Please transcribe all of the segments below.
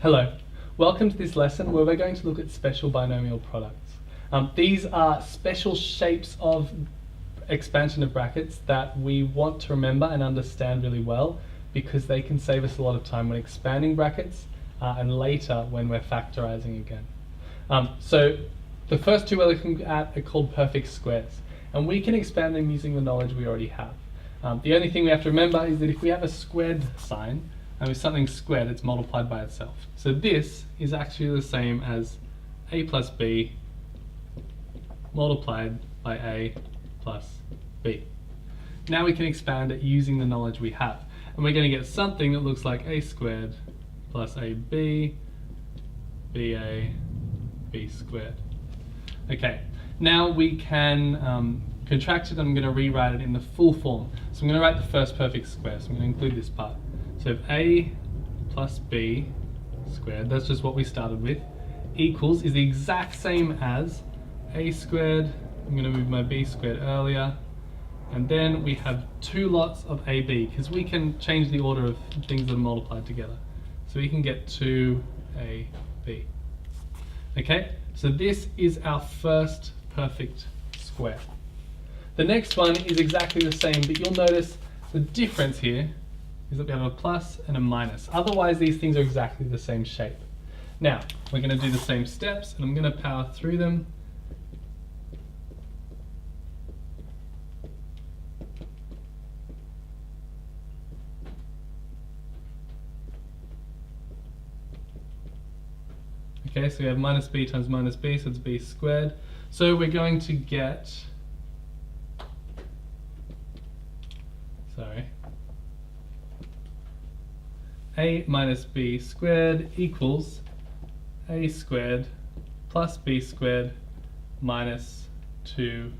Hello, welcome to this lesson where we're going to look at special binomial products. These are special shapes of expansion of brackets that we want to remember and understand really well because they can save us a lot of time when expanding brackets and later when we're factorizing again. So the first two we're looking at are called perfect squares, and we can expand them using the knowledge we already have. The only thing we have to remember is that if we have a squared sign, and with something squared, it's multiplied by itself. So this is actually the same as a plus b multiplied by a plus b. Now we can expand it using the knowledge we have. And we're going to get something that looks like a squared plus ab, ba, b squared. Okay, now we can contract it. I'm going to rewrite it in the full form. So I'm going to write the first perfect square. So I'm going to include this part. So if a plus b squared, that's just what we started with, equals is the exact same as a squared. I'm going to move my b squared earlier. And then we have two lots of ab, because we can change the order of things that are multiplied together. So we can get 2ab. Okay, so this is our first perfect square. The next one is exactly the same, but you'll notice the difference here is that we have a plus and a minus. Otherwise, these things are exactly the same shape. Now, we're going to do the same steps, and I'm going to power through them. Okay, so we have minus b times minus b, so it's b squared. So we're going to get, a minus b squared equals a squared plus b squared minus 2ab.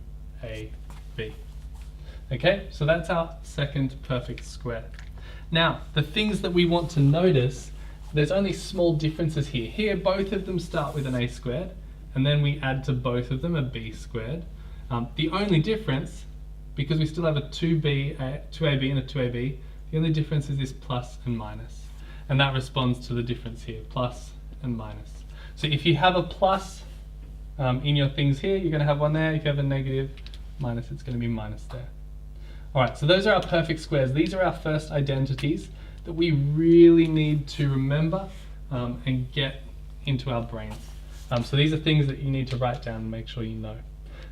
Okay, so that's our second perfect square. Now, the things that we want to notice, there's only small differences here. Here, both of them start with an a squared, and then we add to both of them a b squared. The only difference, because we still have a 2ab and a 2ab, the only difference is this plus and minus. And that responds to the difference here, plus and minus. So if you have a plus in your things here, you're going to have one there. If you have a negative minus, it's going to be minus there. All right, so those are our perfect squares. These are our first identities that we really need to remember and get into our brains. So these are things that you need to write down and make sure you know.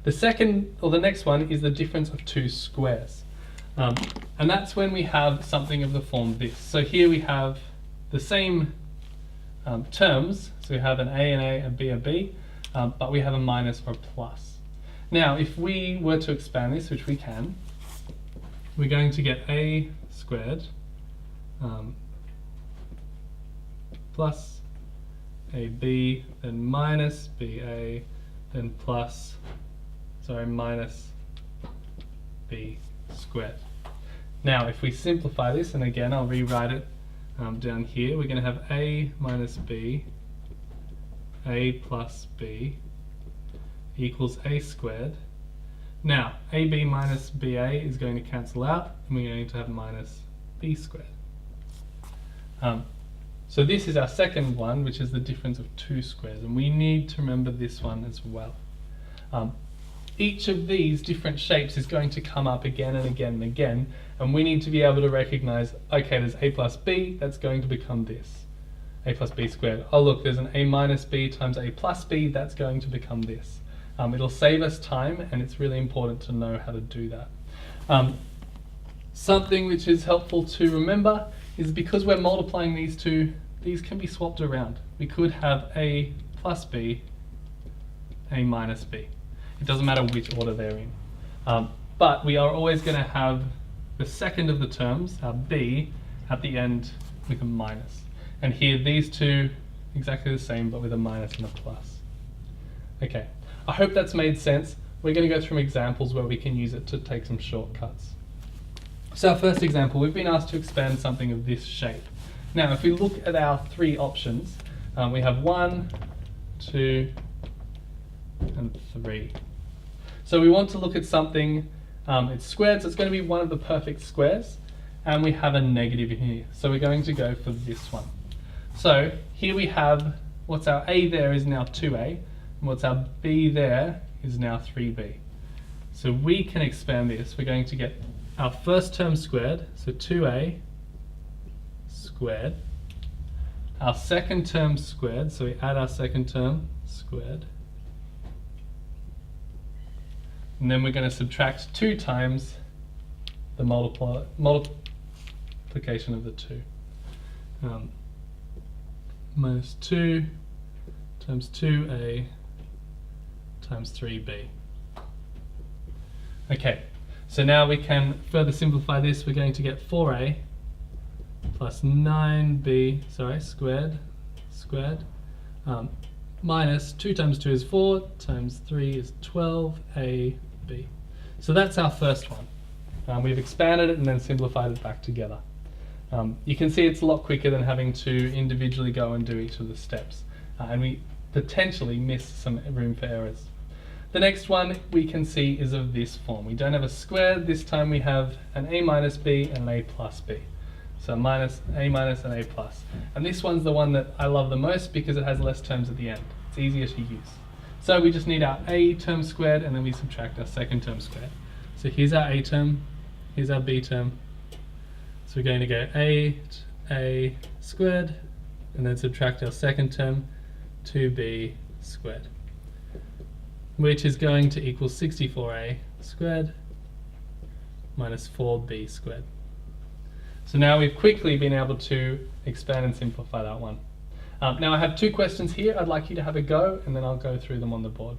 The second, or the next one, is the difference of two squares. And that's when we have something of the form this. So here we have the same terms. So we have an a and a b and b, but we have a minus or a plus. Now, if we were to expand this, which we can, we're going to get a squared plus ab, then minus ba, then plus, minus b squared. Now, if we simplify this, and again, I'll rewrite it down here, we're going to have a minus b, a plus b equals a squared. Now, ab minus ba is going to cancel out, and we're going to have minus b squared. So this is our second one, which is the difference of two squares, and we need to remember this one as well. Each of these different shapes is going to come up again and again and again, and we need to be able to recognize, okay, there's a plus b, that's going to become this, a plus b squared. Oh look, there's an a minus b times a plus b, that's going to become this. It'll save us time, and it's really important to know how to do that. Something which is helpful to remember is because we're multiplying these two, these can be swapped around. We could have a plus b, a minus b. It doesn't matter which order they're in. But we are always going to have the second of the terms, our b, at the end with a minus. And here, these two, exactly the same, but with a minus and a plus. Okay, I hope that's made sense. We're going to go through some examples where we can use it to take some shortcuts. So our first example, we've been asked to expand something of this shape. Now, if we look at our three options, we have 1, 2, and 3. So we want to look at something, it's squared, so it's going to be one of the perfect squares, and we have a negative in here. So we're going to go for this one. So here we have, what's our a there is now 2a, and what's our b there is now 3b. So we can expand this. We're going to get our first term squared, so 2a squared. Our second term squared, so we add our second term squared. And then we're going to subtract 2 times the multiplication of the 2. Minus 2 times 2a times 3b. Okay, so now we can further simplify this. We're going to get 4a plus 9b, squared, minus 2 times 2 is 4, times 3 is 12ab. So that's our first one. We've expanded it and then simplified it back together. You can see it's a lot quicker than having to individually go and do each of the steps. And we potentially miss some room for errors. The next one we can see is of this form. We don't have a square. This time we have an a minus b and an a plus b. So minus, a minus, and a plus. And this one's the one that I love the most because it has less terms at the end. It's easier to use. So we just need our a term squared and then we subtract our second term squared. So here's our a term, here's our b term. So we're going to go a squared and then subtract our second term, 2b squared, which is going to equal 64a squared minus 4b squared. So now we've quickly been able to expand and simplify that one. Now I have 2 questions here. I'd like you to have a go and then I'll go through them on the board.